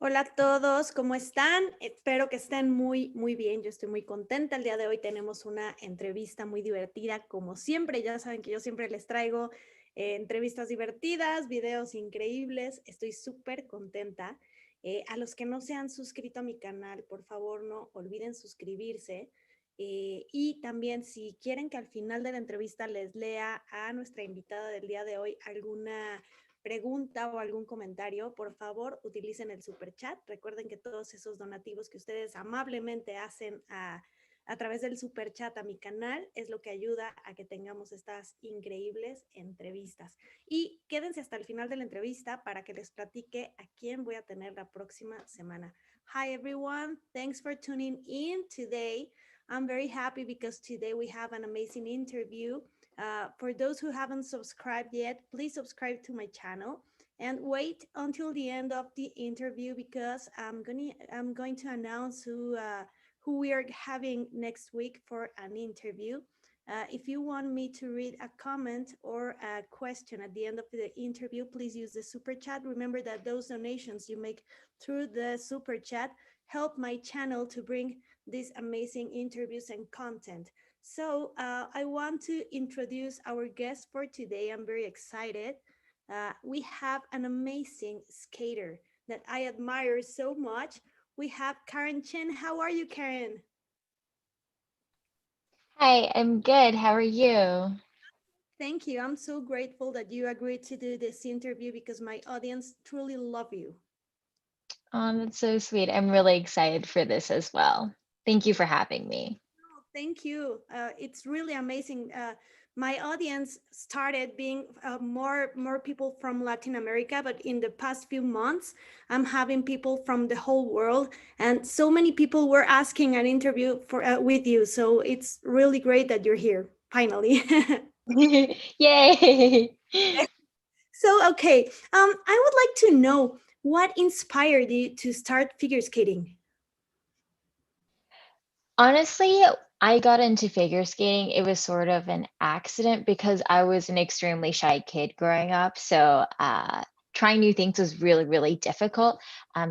Hola a todos, ¿cómo están? Espero que estén muy bien. Yo estoy muy contenta. El día de hoy tenemos una entrevista muy divertida, como siempre. Ya saben que yo siempre les traigo entrevistas divertidas, videos increíbles. Estoy súper contenta. A los que no se han suscrito a mi canal, por favor, no olviden suscribirse. Y también, si quieren que al final de la entrevista les lea a nuestra invitada del día de hoy alguna pregunta o algún comentario, por favor, utilicen el super chat. Recuerden que todos esos donativos que ustedes amablemente hacen a través del super chat a mi canal es lo que ayuda a que tengamos estas increíbles entrevistas. Y quédense hasta el final de la entrevista para que les platique a quién voy a tener la próxima semana. Hi everyone, thanks for tuning in today. I'm very happy because today we have an amazing interview. For those who haven't subscribed yet, please subscribe to my channel and wait until the end of the interview because I'm going to announce who we are having next week for an interview. If you want me to read a comment or a question at the end of the interview, please use the super chat. Remember that those donations you make through the super chat help my channel to bring these amazing interviews and content. So I want to introduce our guest for today. I'm very excited. We have an amazing skater that I admire so much. We have Karen Chen. How are you, Karen? Hi, I'm good. How are you? Thank you. I'm so grateful that you agreed to do this interview because my audience truly love you. That's so sweet. I'm really excited for this as well. Thank you for having me. Thank you. It's really amazing. My audience started being more people from Latin America, but in the past few months, I'm having people from the whole world, and so many people were asking an interview for with you. So it's really great that you're here finally. Yay! So okay, I would like to know what inspired you to start figure skating. Honestly, I got into figure skating. It was sort of an accident because I was an extremely shy kid growing up. So trying new things was really, really difficult.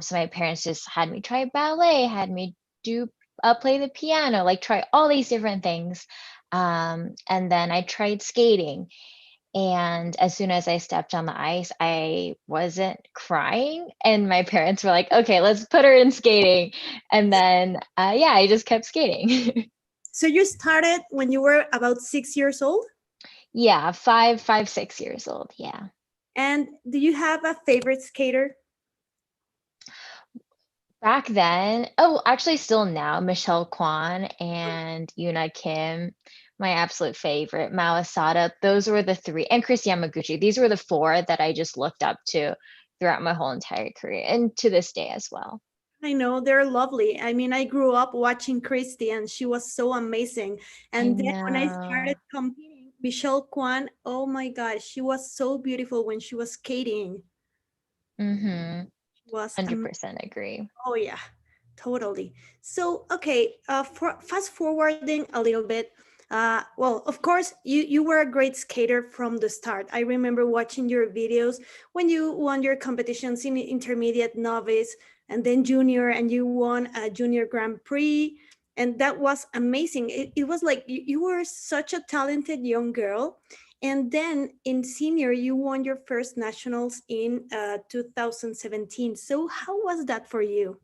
So my parents just had me try ballet, had me do play the piano, like try all these different things. And then I tried skating. And as soon as I stepped on the ice, I wasn't crying, and my parents were like, "Okay, let's put her in skating." And then, yeah, I just kept skating. So you started when you were about 6 years old? Yeah, 5, 6 years old. Yeah. And do you have a favorite skater? Back then, oh, actually, still now, Michelle Kwan and Yuna Kim, my absolute favorite, Mao Asada. Those were the three, and Chris Yamaguchi. These were the four that I just looked up to throughout my whole entire career, and to this day as well. I know they're lovely. I mean, I grew up watching Christy and she was so amazing. I And then when I started know. competing, Michelle Kwan, oh my God, she was so beautiful when she was skating. Mm-hmm. She was, 100% agree. oh yeah, totally. So, okay, for fast forwarding a little bit, well, of course, you were a great skater from the start. I remember watching your videos when you won your competitions in intermediate, novice, and then junior, and you won a junior Grand Prix. And that was amazing. It was like you were such a talented young girl. And then in senior, you won your first nationals in 2017. So, how was that for you?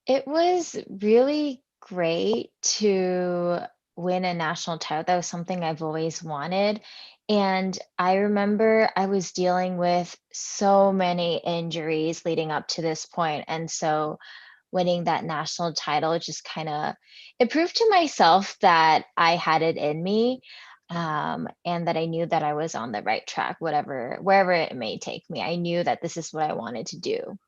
It was really great to win a national title. That was something I've always wanted. And I remember I was dealing with so many injuries leading up to this point. And so winning that national title just kind of it proved to myself that I had it in me, and that I knew that I was on the right track, whatever wherever it may take me. I knew that this is what I wanted to do.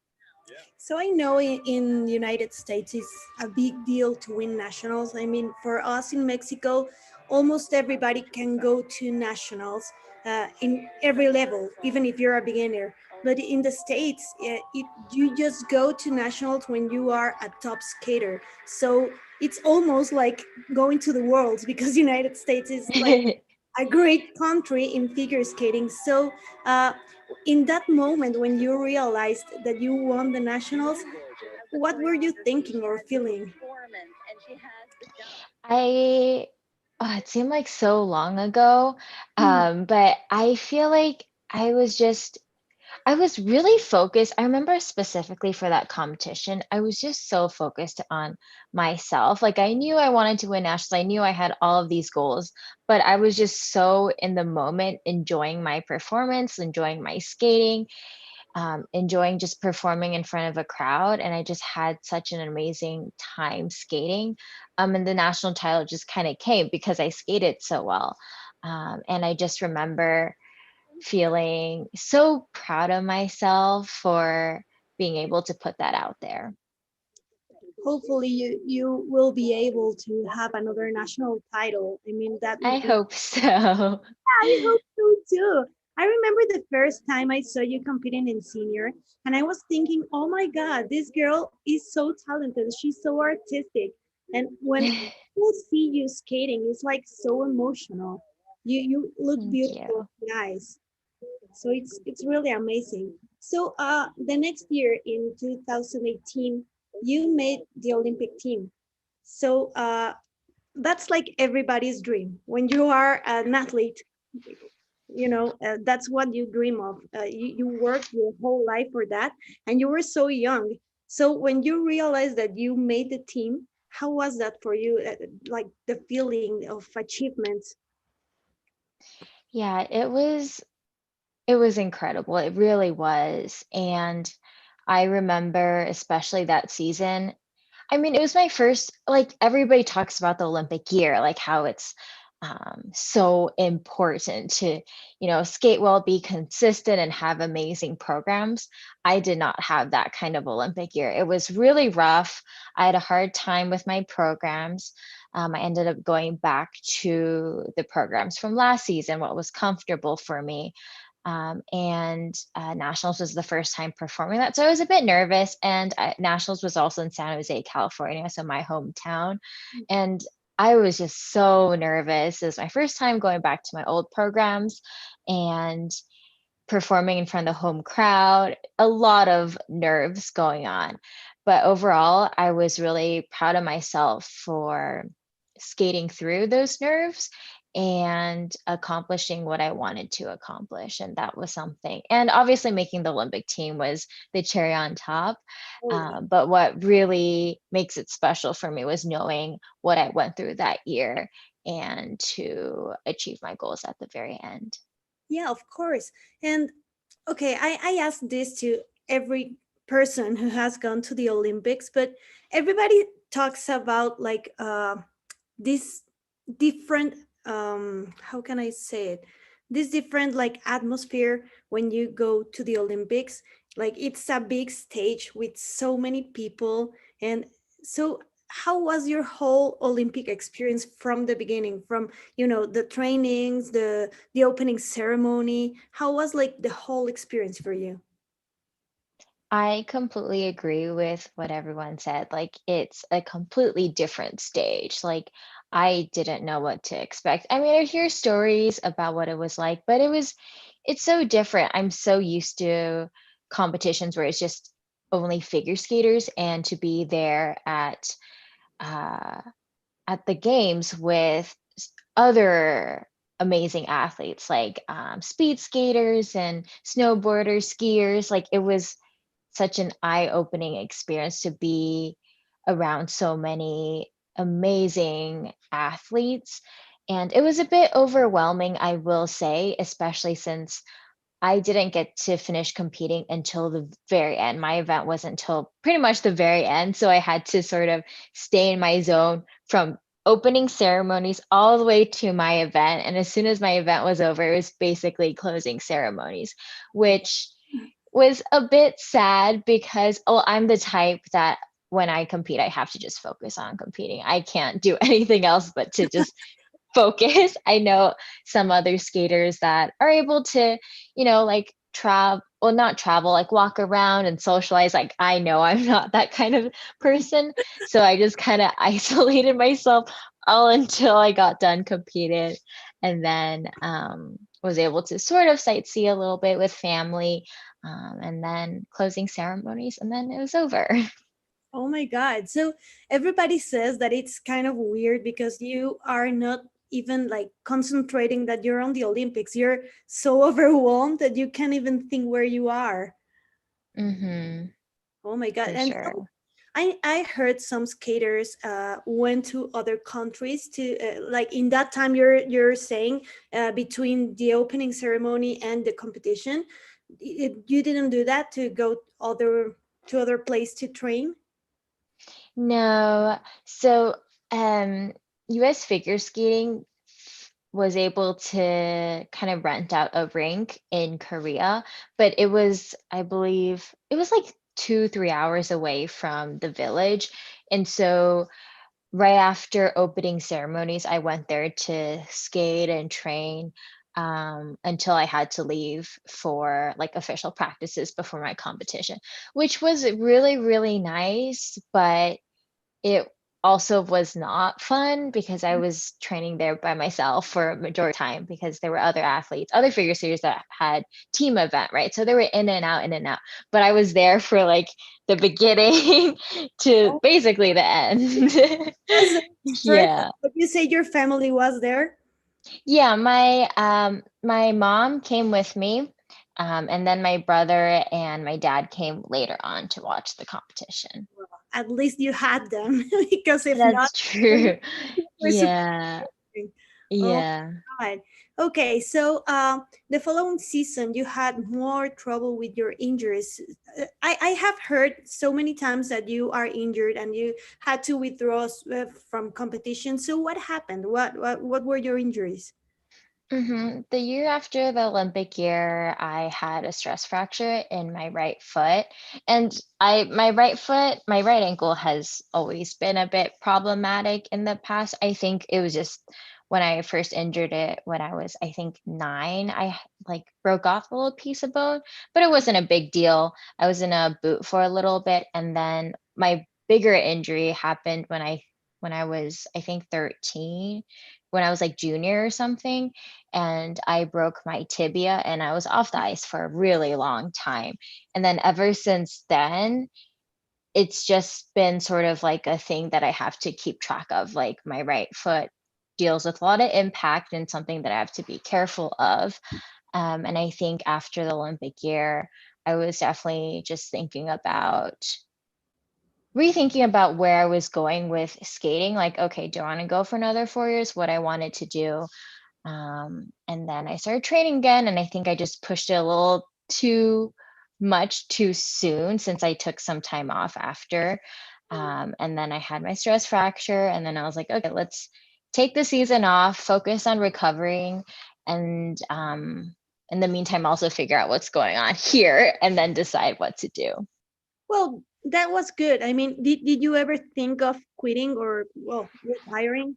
So I know in United States it's a big deal to win nationals. I mean, for us in Mexico, almost everybody can go to nationals in every level, even if you're a beginner. But in the States, you just go to nationals when you are a top skater. So it's almost like going to the world because United States is like a great country in figure skating. So in that moment when you realized that you won the nationals, what were you thinking or feeling? I it seemed like so long ago, Mm, but I feel like I was really focused. I remember specifically for that competition, I was just so focused on myself. Like I knew I wanted to win nationals. I knew I had all of these goals, but I was just so in the moment, enjoying my performance, enjoying my skating, enjoying just performing in front of a crowd. And I just had such an amazing time skating. And the national title just kind of came because I skated so well. And I just remember feeling so proud of myself for being able to put that out there. hopefully you will be able to have another national title. I mean, that I would be, hope so. I hope so too. I remember the first time I saw you competing in senior, and I was thinking, oh my God, this girl is so talented. She's so artistic. And when people see you skating, it's like so emotional. You look Thank beautiful you. in the eyes. So it's really amazing. So the next year in 2018, you made the Olympic team. So that's like everybody's dream. When you are an athlete, that's what you dream of. You work your whole life for that, and you were so young. So when you realized that you made the team, how was that for you? Like the feeling of achievement. Yeah, it was incredible. It really was. And I remember especially that season. I mean, it was my first, like everybody talks about the Olympic year, like how it's so important to, skate well, be consistent, and have amazing programs. I did not have that kind of Olympic year. It was really rough. I had a hard time with my programs. I ended up going back to the programs from last season, what was comfortable for me. And nationals was the first time performing that, so I was a bit nervous. And nationals was also in San Jose, California, so my hometown. And I was just so nervous. It was my first time going back to my old programs and performing in front of the home crowd, a lot of nerves going on. But overall, I was really proud of myself for skating through those nerves and accomplishing what I wanted to accomplish. And that was something. And obviously, making the Olympic team was the cherry on top. Oh, yeah. But what really makes it special for me was knowing what I went through that year and to achieve my goals at the very end. Yeah, of course. And okay, I ask this to every person who has gone to the Olympics, but everybody talks about like this different how can I say it? This different like atmosphere when you go to the Olympics. Like it's a big stage with so many people. And so how was your whole Olympic experience from the beginning, from the trainings, the opening ceremony? How was like the whole experience for you? I completely agree with what everyone said. Like, it's a completely different stage. Like, I didn't know what to expect. I mean, I hear stories about what it was like, but it's so different. I'm so used to competitions where it's just only figure skaters, and to be there uh, at the games with other amazing athletes like speed skaters and snowboarders, skiers. Like, it was such an eye-opening experience to be around so many amazing athletes. And it was a bit overwhelming, I will say, especially since I didn't get to finish competing until the very end. My event was until pretty much the very end. So I had to sort of stay in my zone from opening ceremonies all the way to my event. And as soon as my event was over, it was basically closing ceremonies, which was a bit sad because, oh, I'm the type that when I compete, I have to just focus on competing. I can't do anything else but to just focus. I know some other skaters that are able to, like travel, well, not travel, like walk around and socialize. Like, I know I'm not that kind of person. So I just kind of isolated myself all until I got done competing. and then was able to sort of sightsee a little bit with family, and then closing ceremonies, and then it was over. Oh my God. So everybody says that it's kind of weird because you are not even like concentrating that you're on the Olympics. You're so overwhelmed that you can't even think where you are. Hmm. Oh my God. For And sure. so I heard some skaters went to other countries to like in that time you're saying between the opening ceremony and the competition, you didn't do that to go other place to train? No. So, US figure skating was able to kind of rent out a rink in Korea, but it was, I believe, it was like 2, 3 hours away from the village. And so right after opening ceremonies, I went there to skate and train, until I had to leave for like official practices before my competition, which was really, really nice. But it also was not fun because I was training there by myself for a majority of the time because there were other athletes, other figure skaters that had team event, right? So they were in and out, in and out. But I was there for like the beginning to Oh, basically the end. was so stressful. Yeah. But you say your family was there? Yeah, my mom came with me, and then my brother and my dad came later on to watch the competition. Well, at least you had them because if not, That's true. we're supposed Yeah. to. Oh Yeah. my God. Okay, so the following season you had more trouble with your injuries. I have heard so many times that you are injured and you had to withdraw from competition. So what happened? What were your injuries? The year after the Olympic year, I had a stress fracture in my right foot. And my right ankle has always been a bit problematic in the past. I think it was just when I first injured it when I was, I think, 9, I like broke off a little piece of bone, but it wasn't a big deal. I was in a boot for a little bit, and then my bigger injury happened when I was, I think, 13, when I was like junior or something, and I broke my tibia and I was off the ice for a really long time. And then ever since then, it's just been sort of like a thing that I have to keep track of. Like my right foot deals with a lot of impact and something that I have to be careful of. And I think after the Olympic year, I was definitely just rethinking about where I was going with skating. Like, okay, do I want to go for another 4 years? What I wanted to do, and then I started training again, and I think I just pushed it a little too much too soon since I took some time off after. And then I had my stress fracture, and then I was like, okay, let's take the season off, focus on recovering, and in the meantime, also figure out what's going on here, and then decide what to do. Well, that was good. I mean, did you ever think of quitting or well retiring?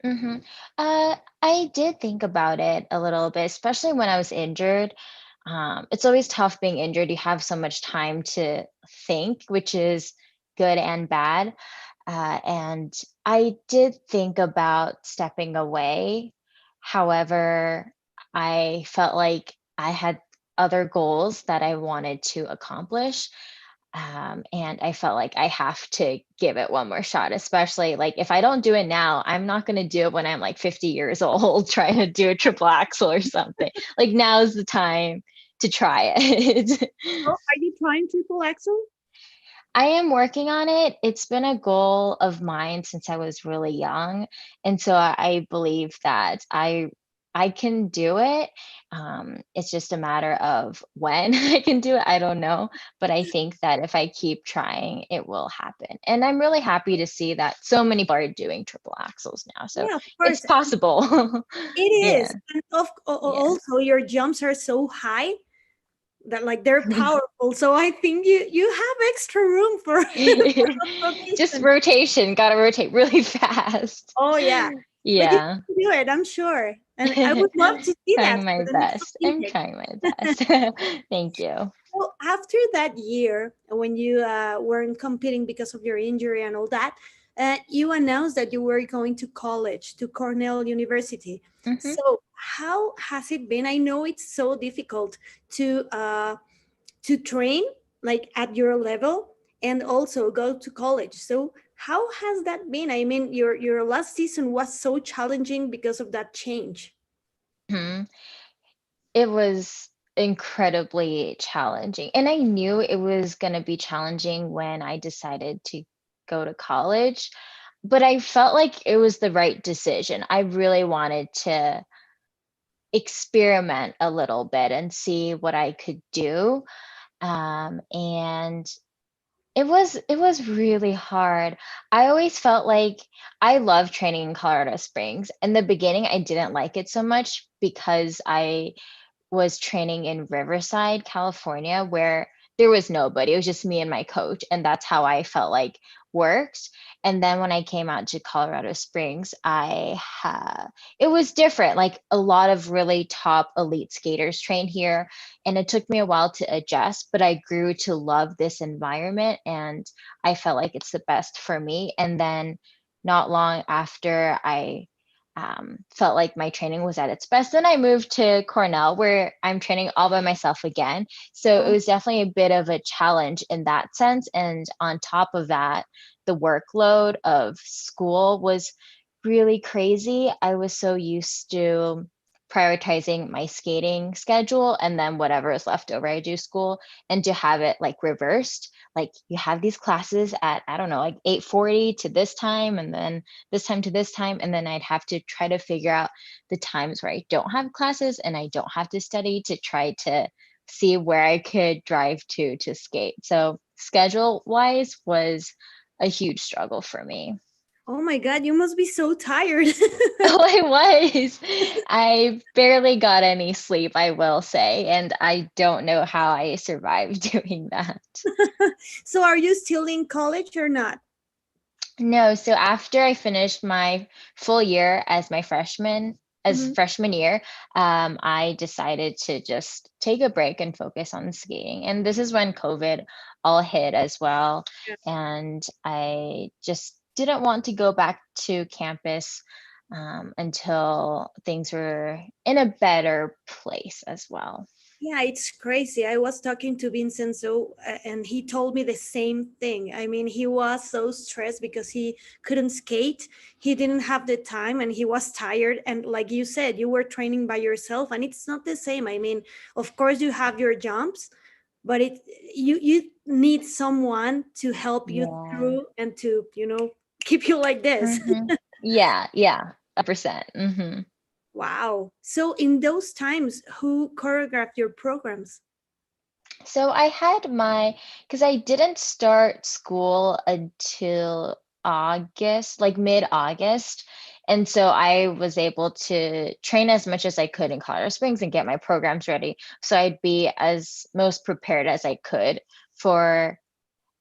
Hmm. I did think about it a little bit, especially when I was injured. It's always tough being injured. You have so much time to think, which is good and bad. And I did think about stepping away. However, I felt like I had other goals that I wanted to accomplish. And I felt like I have to give it one more shot, especially like if I don't do it now, I'm not going to do it when I'm like 50 years old trying to do a triple axel or something. Like now's the time to try it. Oh, are you trying triple axel? I am working on it. It's been a goal of mine since I was really young, and so I believe that I can do it. It's just a matter of when I can do it. I don't know, but I think that if I keep trying, it will happen. And I'm really happy to see that so many people are doing triple axles now. So Yeah, of it's course. possible. It Yeah, is. And yeah. also your jumps are so high that like they're powerful. So I think you have extra room for Just rotation. rotation, gotta rotate really fast. Oh yeah. But you Yeah. can do it, I'm sure. And I would love to see that Trying for my the next best. I'm Olympics. trying my best. Thank you. Well, after that year, when you weren't competing because of your injury and all that, you announced that you were going to college, to Cornell University. Mm-hmm. So how has it been? I know it's so difficult to train like at your level and also go to college. So how has that been? I mean, your last season was so challenging because of that change. Mm-hmm. It was incredibly challenging. And I knew it was going to be challenging when I decided to go to college, but I felt like it was the right decision. I really wanted to experiment a little bit and see what I could do. And it was really hard. I always felt like I love training in Colorado Springs. In the beginning, I didn't like it so much because I was training in Riverside, California, where there was nobody. It was just me and my coach, and that's how I felt like worked. And then when I came out to Colorado Springs, it was different. Like a lot of really top elite skaters train here, and it took me a while to adjust, but I grew to love this environment, and I felt like it's the best for me. And then not long after I felt like my training was at its best. Then I moved to Cornell, where I'm training all by myself again. So it Oh, was definitely a bit of a challenge in that sense. And on top of that, the workload of school was really crazy. I was so used to prioritizing my skating schedule and then whatever is left over, I do school, and to have it like reversed. Like you have these classes at, I don't know, like 8:40 to this time, and then this time to this time, and then I'd have to try to figure out the times where I don't have classes and I don't have to study to try to see where I could drive to skate. So schedule wise was a huge struggle for me. oh my God, you must be so tired. Oh, I was. I barely got any sleep, I will say, and I don't know how I survived doing that. So are you still in college or not? No, so after I finished my full year as Mhm. freshman year, I decided to just take a break and focus on skating. And this is when COVID all hit as well. Yeah. And I just didn't want to go back to campus until things were in a better place as well. Yeah, it's crazy. I was talking to Vincent, and he told me the same thing. I mean, he was so stressed because he couldn't skate. He didn't have the time and he was tired. And like you said, you were training by yourself and it's not the same. I mean, of course you have your jumps, but you need someone to help you Yeah. through and to, keep you like this. Yeah, yeah, 100%. Wow. So in those times, who choreographed your programs? So I had because I didn't start school until August, like mid-August. And so I was able to train as much as I could in Colorado Springs and get my programs ready. So I'd be as most prepared as I could for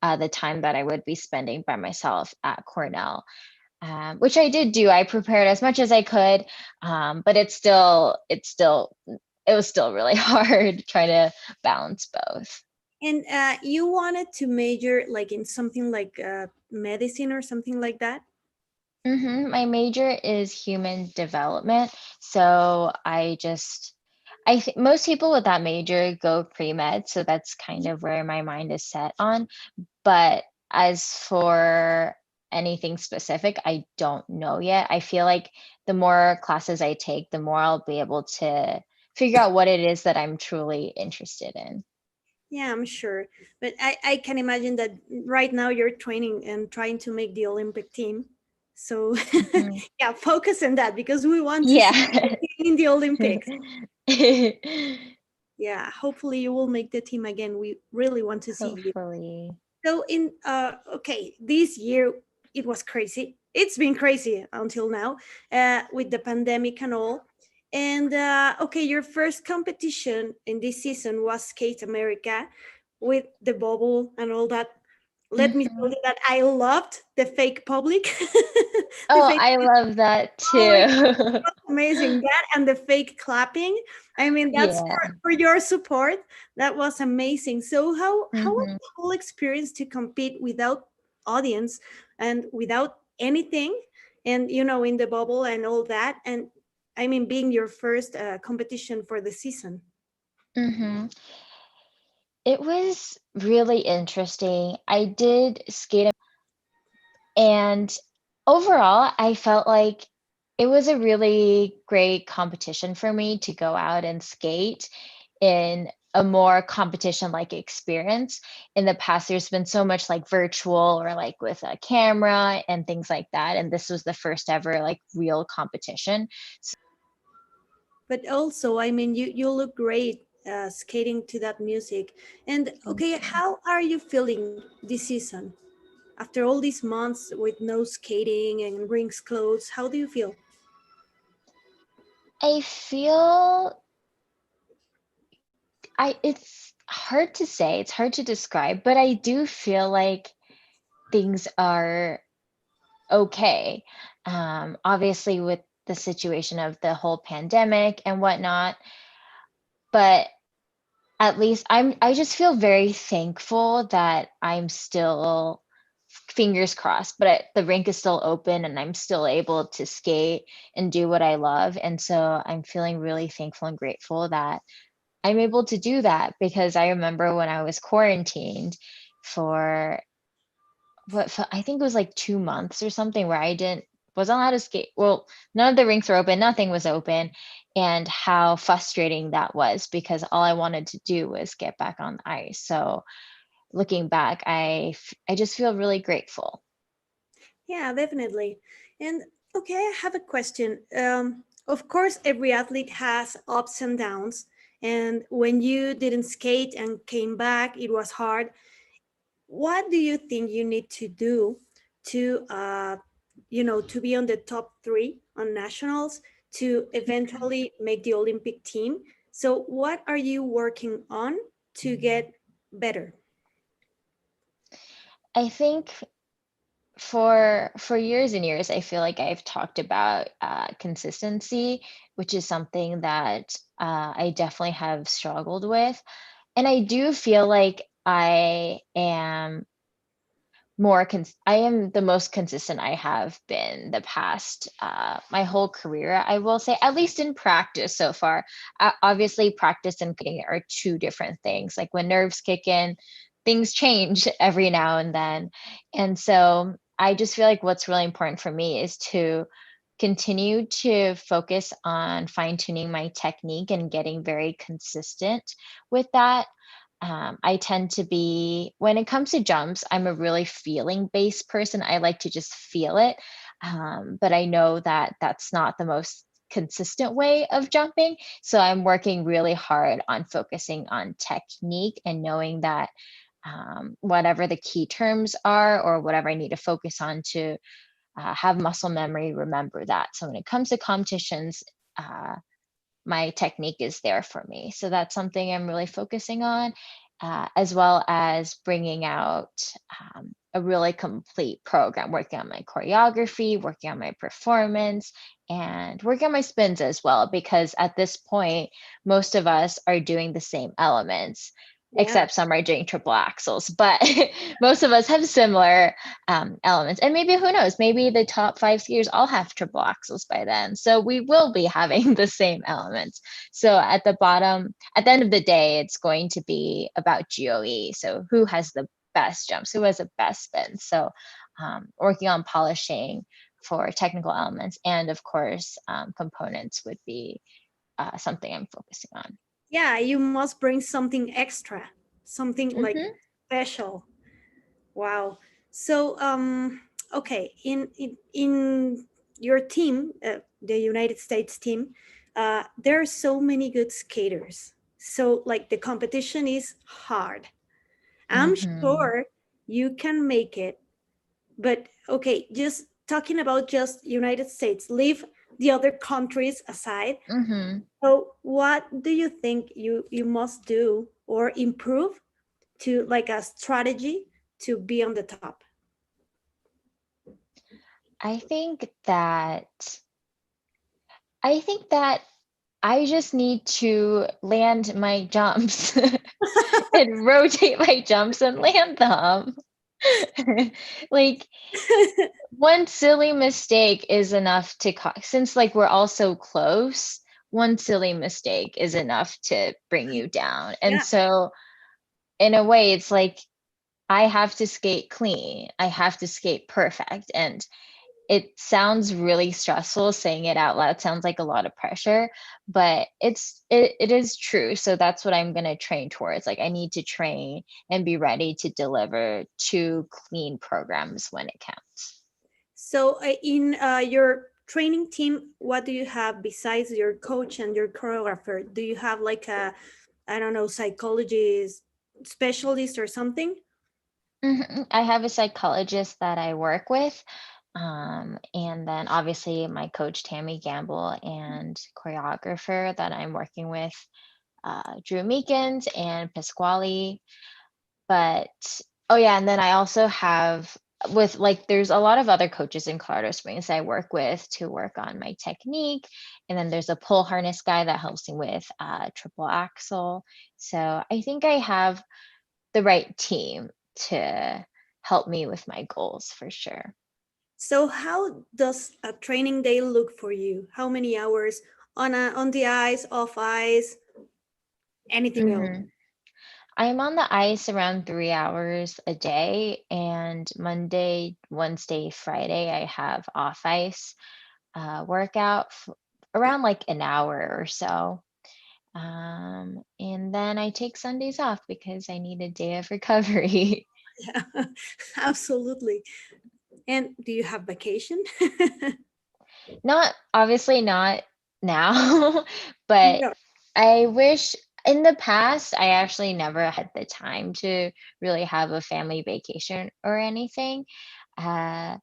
the time that I would be spending by myself at Cornell, which I did do. I prepared as much as I could, but it was still really hard trying to balance both. And you wanted to major like in something like medicine or something like that? My major is human development. So I think most people with that major go pre-med. So that's kind of where my mind is set on. But as for anything specific, I don't know yet. I feel like the more classes I take, the more I'll be able to figure out what it is that I'm truly interested in. Yeah, I'm sure. But I can imagine that right now you're training and trying to make the Olympic team. So Mhm. yeah, focus on that because we want to see Yeah. you in the Olympics. Yeah, hopefully you will make the team again. We really want to see you. Hopefully. So in okay, this year it was crazy. It's been crazy until now with the pandemic and all. And okay, your first competition in this season was Skate America with the bubble and all that. Let me tell Mhm. you that I loved the fake public. The Oh, fake, I love that oh my too. amazing, that and the fake clapping. I mean, that's Yeah. for your support. That was amazing. So how was Mhm. the whole experience to compete without audience and without anything, and in the bubble and all that, and I mean being your first competition for the season? Hmm. It was really interesting. I did skate, and overall, I felt like it was a really great competition for me to go out and skate in a more competition like experience. In the past, there's been so much like virtual or like with a camera and things like that. And this was the first ever like real competition. But also, I mean, you look great skating to that music. And Thank okay, you. how are you feeling this season after all these months with no skating and rings closed? How do you feel? I feel it's hard to say, it's hard to describe, but I do feel like things are okay. Obviously, with the situation of the whole pandemic and whatnot, but at least I just feel very thankful that I'm still, fingers crossed, but the rink is still open and I'm still able to skate and do what I love. And so I'm feeling really thankful and grateful that I'm able to do that, because I remember when I was quarantined for I think it was like 2 months or something, where I wasn't allowed to skate. Well, none of the rinks were open, nothing was open, and how frustrating that was, because all I wanted to do was get back on the ice. So looking back, I just feel really grateful. Yeah, definitely. And okay, I have a question. Of course, every athlete has ups and downs. And when you didn't skate and came back, it was hard. What do you think you need to do to, to be on the top three on nationals to eventually make the Olympic team? So, what are you working on to get better? I think for years and years, I feel like I've talked about consistency, which is something that I definitely have struggled with. And I do feel like I am the most consistent I have been the past my whole career, I will say, at least in practice so far. Obviously, practice and competing are two different things. Like when nerves kick in, things change every now and then. And so I just feel like what's really important for me is to continue to focus on fine tuning my technique and getting very consistent with that. I tend to be, when it comes to jumps, I'm a really feeling based person. I like to just feel it. But I know that that's not the most consistent way of jumping. So I'm working really hard on focusing on technique and knowing that whatever the key terms are or whatever I need to focus on to have muscle memory, remember that. So when it comes to competitions, my technique is there for me. So that's something I'm really focusing on, as well as bringing out a really complete program, working on my choreography, working on my performance, and working on my spins as well. Because at this point, most of us are doing the same elements, Yeah. except some are doing triple axels, but most of us have similar elements. And maybe, who knows, maybe the top 5 skiers all have triple axels by then. So we will be having the same elements. So at the end of the day, it's going to be about GOE. So who has the best jumps, who has the best spins. So working on polishing for technical elements, and of course, components would be something I'm focusing on. Yeah, you must bring something extra, something like Hmm. special. Wow. So, okay, in your team, the United States team, there are so many good skaters. So, like, the competition is hard. I'm Hmm. sure you can make it, but okay, just talking about just United States, leave the other countries aside. Hmm. So, what do you think you must do or improve to, like, a strategy to be on the top? I think that I think that I just need to land my jumps and rotate my jumps and land them. Like one silly mistake is enough to since like we're all so close, one silly mistake is enough to bring you down. And Yeah. so in a way, it's like I have to skate clean. I have to skate perfect. And it sounds really stressful saying it out loud. It sounds like a lot of pressure, but it is true. So that's what I'm going to train towards. Like I need to train and be ready to deliver two clean programs when it counts. So in your training team, what do you have besides your coach and your choreographer? Do you have like a, I don't know, psychologist, specialist or something? I have a psychologist that I work with. And then obviously my coach Tammy Gamble and choreographer that I'm working with, Drew Meekins and Pasquale. But oh yeah, and then I also have with like there's a lot of other coaches in Colorado Springs I work with to work on my technique. And then there's a pole harness guy that helps me with triple axel. So I think I have the right team to help me with my goals for sure. So how does a training day look for you? How many hours on the ice, off ice, anything else? hmm I'm on the ice around 3 hours a day, and Monday, Wednesday, Friday, I have off ice workout around like an hour or so. And then I take Sundays off because I need a day of recovery. Yeah, absolutely. And do you have vacation? Not obviously not now, but No. I wish in the past I actually never had the time to really have a family vacation or anything. Uh,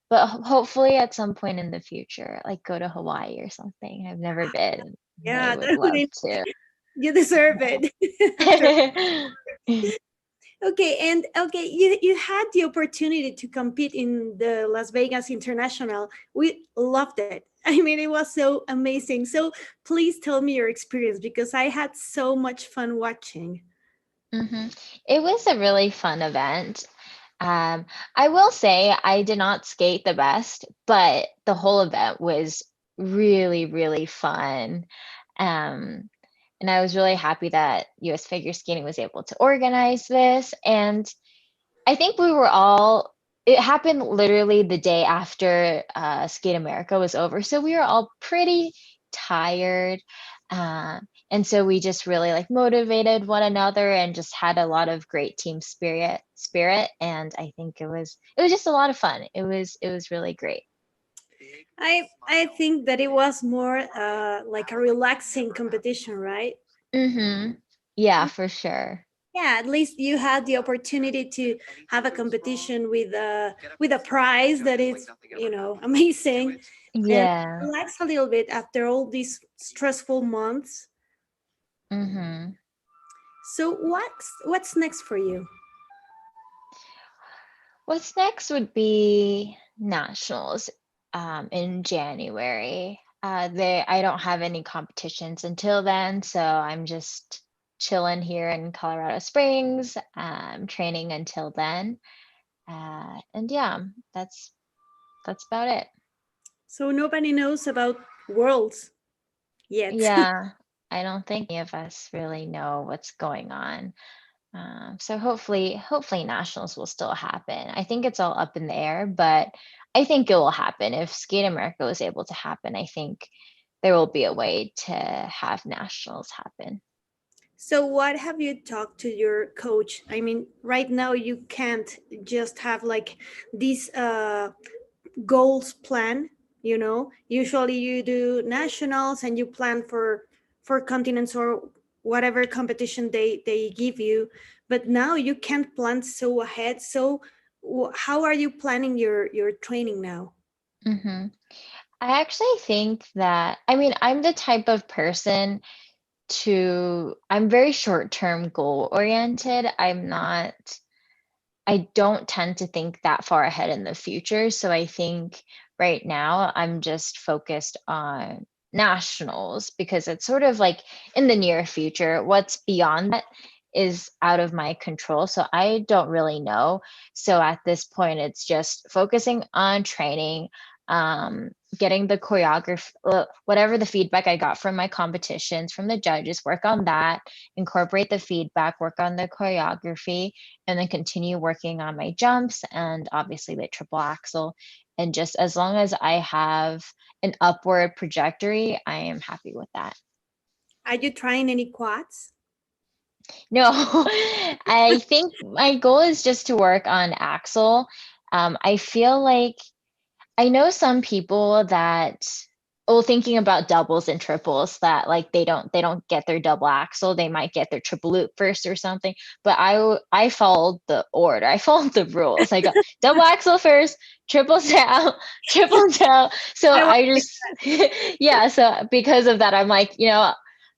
but hopefully at some point in the future, like go to Hawaii or something. I've never been, and I Yeah, would that would love be, to. you deserve it. After, okay, and okay, you had the opportunity to compete in the Las Vegas International. We loved it. I mean, it was so amazing. So please tell me your experience because I had so much fun watching. hmm It was a really fun event. Um, I will say I did not skate the best, but the whole event was really, really fun. Um, and I was really happy that US Figure Skating was able to organize this. And I think we were all, it happened literally the day after Skate America was over. So we were all pretty tired. Uh, and so we just really like motivated one another and just had a lot of great team spirit. And I think it was just a lot of fun. It was really great. I think that it was more like a relaxing competition, right? Yeah, for sure. Yeah, at least you had the opportunity to have a competition with a prize that is, amazing, and Yeah. relax a little bit after all these stressful months. hmm So what's next for you? What's next would be nationals in January. I don't have any competitions until then, so I'm just chilling here in Colorado Springs, training until then. And yeah, that's about it. So nobody knows about worlds yet. Yeah, I don't think any of us really know what's going on. So hopefully nationals will still happen. I think it's all up in the air, but I think it will happen. If Skate America was able to happen, I think there will be a way to have nationals happen. So what have you talked to your coach? I mean, right now you can't just have like this goals plan, usually you do nationals and you plan for continents or whatever competition they give you, but now you can't plan so ahead. So how are you planning your training now? hmm I actually think that, I mean, I'm the type of person I'm very short-term goal oriented. I don't tend to think that far ahead in the future. So I think right now I'm just focused on nationals because it's sort of like in the near future. What's beyond that is out of my control. So I don't really know. So at this point, it's just focusing on training, getting the choreography, whatever the feedback I got from my competitions, from the judges, work on that, incorporate the feedback, work on the choreography, and then continue working on my jumps and obviously the triple axel. And just as long as I have an upward trajectory, I am happy with that. Are you trying any quads? No, I think my goal is just to work on axel. I feel like I know some people that, well, thinking about doubles and triples, that like they don't get their double axel, they might get their triple loop first or something. But I followed the order, I followed the rules. I got double axel first, triple down, triple down. So I just yeah. So because of that, I'm like,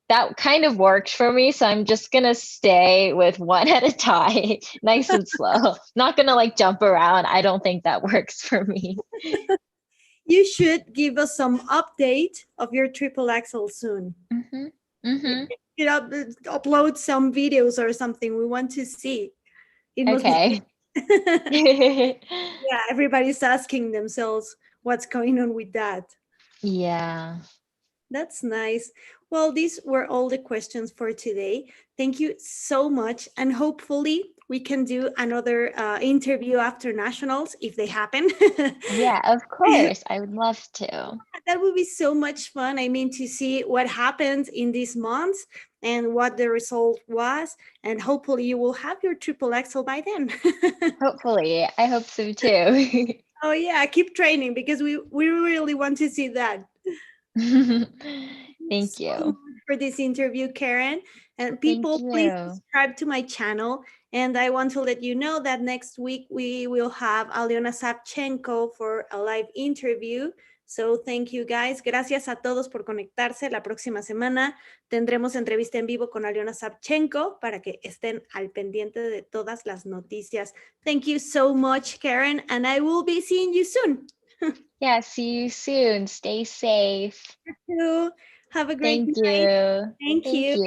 that kind of worked for me. So I'm just gonna stay with one at a time, nice and slow. Not gonna like jump around. I don't think that works for me. You should give us some update of your triple axel soon. Mm-hmm. Mm-hmm. Upload some videos or something. We want to see. It must Okay. be. Yeah, everybody's asking themselves what's going on with that. Yeah. That's nice. Well, these were all the questions for today. Thank you so much. And hopefully we can do another interview after nationals if they happen. Yeah, of course. I would love to. That would be so much fun. I mean, to see what happens in these months and what the result was. And hopefully you will have your triple axel by then. Hopefully. I hope so too. Oh yeah, keep training because we really want to see that. Thank So you. much for this interview, Karen. And Thank people, please you. subscribe to my channel. And I want to let you know that next week we will have Aliona Savchenko for a live interview. So thank you guys. Gracias a todos por conectarse. La próxima semana tendremos entrevista en vivo con Aliona Savchenko para que estén al pendiente de todas las noticias. Thank you so much, Karen, and I will be seeing you soon. Yeah, see you soon. Stay safe. You too. Have a great Thank night. you. Thank you. You.